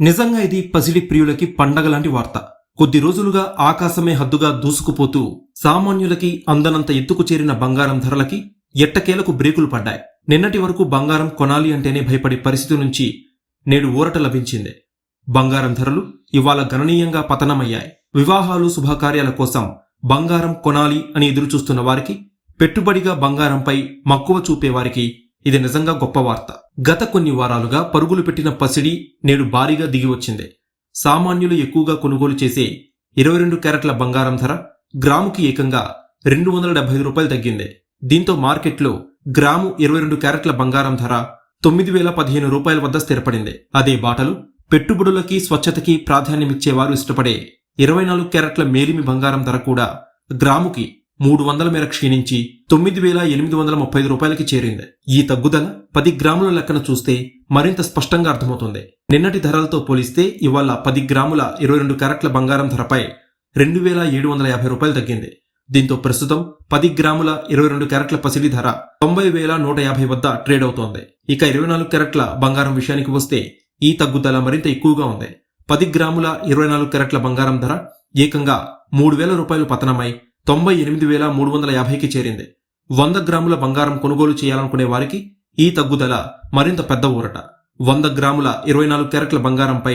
నిజంగా ఇది పసిడి ప్రియులకి పండగలాంటి వార్త. కొద్ది రోజులుగా ఆకాశమే హద్దుగా దూసుకుపోతూ సామాన్యులకి అందనంత ఎత్తుకు చేరిన బంగారం ధరలకి ఎట్టకేలకు బ్రేకులు పడ్డాయి. నిన్నటి వరకు బంగారం కొనాలి అంటేనే భయపడే పరిస్థితి నుంచి నేడు ఊరట లభించింది. బంగారం ధరలు ఇవాళ గణనీయంగా పతనమయ్యాయి. వివాహాలు, శుభకార్యాల కోసం బంగారం కొనాలి అని ఎదురుచూస్తున్న వారికి, పెట్టుబడిగా బంగారంపై మక్కువ చూపేవారికి ఇది నిజంగా గొప్ప వార్త. గత కొన్ని వారాలుగా పరుగులు పెట్టిన పసిడి నేడు భారీగా దిగివచ్చింది. సామాన్యులు ఎక్కువగా కొనుగోలు చేసే 22 క్యారెట్ల బంగారం ధర గ్రాముకి ఏకంగా 275 రూపాయలు తగ్గింది. దీంతో మార్కెట్లో గ్రాము 22 క్యారెట్ల బంగారం ధర 9,015 రూపాయల వద్ద స్థిరపడింది. అదే బాటలు పెట్టుబడులకి, స్వచ్ఛతకి ప్రాధాన్యమిచ్చేవారు ఇష్టపడే 24 క్యారెట్ల మేలిమి బంగారం ధర కూడా గ్రాముకి 300 మేర క్షీణించి 9,835 రూపాయలకి చేరింది. ఈ తగ్గుదల 10 గ్రాముల లెక్కన చూస్తే మరింత స్పష్టంగా అర్థమవుతుంది. నిన్నటి ధరలతో పోలిస్తే ఇవాళ 10 గ్రాముల 22 క్యారెట్ల బంగారం ధరపై 2,750 రూపాయలు తగ్గింది. దీంతో ప్రస్తుతం 10 గ్రాముల 22 క్యారెట్ల పసిడి ధర 90,150 వద్ద ట్రేడ్ అవుతోంది. ఇక 24 క్యారెట్ల బంగారం విషయానికి వస్తే ఈ తగ్గుదల మరింత ఎక్కువగా ఉంది. 10 గ్రాముల 24 క్యారెట్ల బంగారం ధర ఏకంగా 3,000 రూపాయలు పతనమై 98,350కి చేరింది. 100 గ్రాముల బంగారం కొనుగోలు చేయాలనుకునే వారికి ఈ తగ్గుదల మరింత పెద్ద ఊరట. 100 గ్రాముల 24 క్యారెట్ల బంగారంపై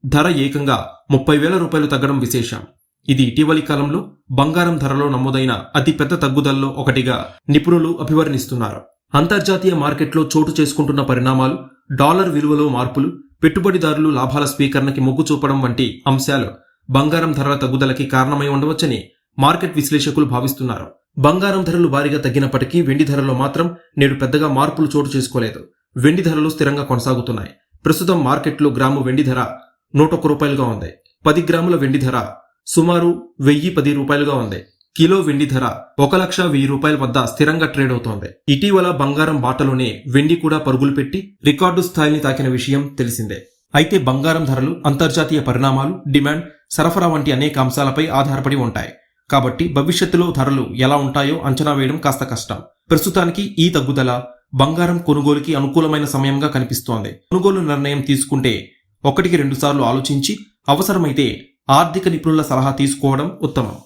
ధర ఏకంగా 30,000 రూపాయలు తగ్గడం విశేషం. ఇది ఇటీవలి కాలంలో బంగారం ధరలో నమోదైన అతిపెద్ద తగ్గుదలలో ఒకటిగా నిపుణులు అభివర్ణిస్తున్నారు. అంతర్జాతీయ మార్కెట్లో చోటు చేసుకుంటున్న పరిణామాలు, డాలర్ విలువలో మార్పులు, పెట్టుబడిదారులు లాభాల స్వీకరణకి మొగ్గు చూపడం వంటి అంశాలు బంగారం ధరల తగ్గుదలకి కారణమై ఉండవచ్చని మార్కెట్ విశ్లేషకులు భావిస్తున్నారు. బంగారం ధరలు భారీగా తగ్గినప్పటికీ వెండి ధరలో మాత్రం నేడు పెద్దగా మార్పులు చోటు చేసుకోలేదు. వెండి ధరలు స్థిరంగా కొనసాగుతున్నాయి. ప్రస్తుతం మార్కెట్లో గ్రాము వెండి ధర 101 రూపాయలుగా ఉంది. 10 గ్రాముల వెండి ధర సుమారు 1,010 రూపాయలుగా ఉంది. కిలో వెండి ధర 1,10,000 రూపాయల వద్ద స్థిరంగా ట్రేడ్ అవుతోంది. ఇటీవల బంగారం బాటలోనే వెండి కూడా పరుగులు పెట్టి రికార్డు స్థాయిని తాకిన విషయం తెలిసిందే. అయితే బంగారం ధరలు అంతర్జాతీయ పరిణామాలు, డిమాండ్, సరఫరా వంటి అనేక అంశాలపై ఆధారపడి ఉంటాయి. కాబట్టి భవిష్యత్తులో ధరలు ఎలా ఉంటాయో అంచనా వేయడం కాస్త కష్టం. ప్రస్తుతానికి ఈ తగ్గుదల బంగారం కొనుగోలుకి అనుకూలమైన సమయంగా కనిపిస్తోంది. కొనుగోలు నిర్ణయం తీసుకుంటే 1-2 సార్లు ఆలోచించి అవసరమైతే ఆర్థిక నిపుణుల సలహా తీసుకోవడం ఉత్తమం.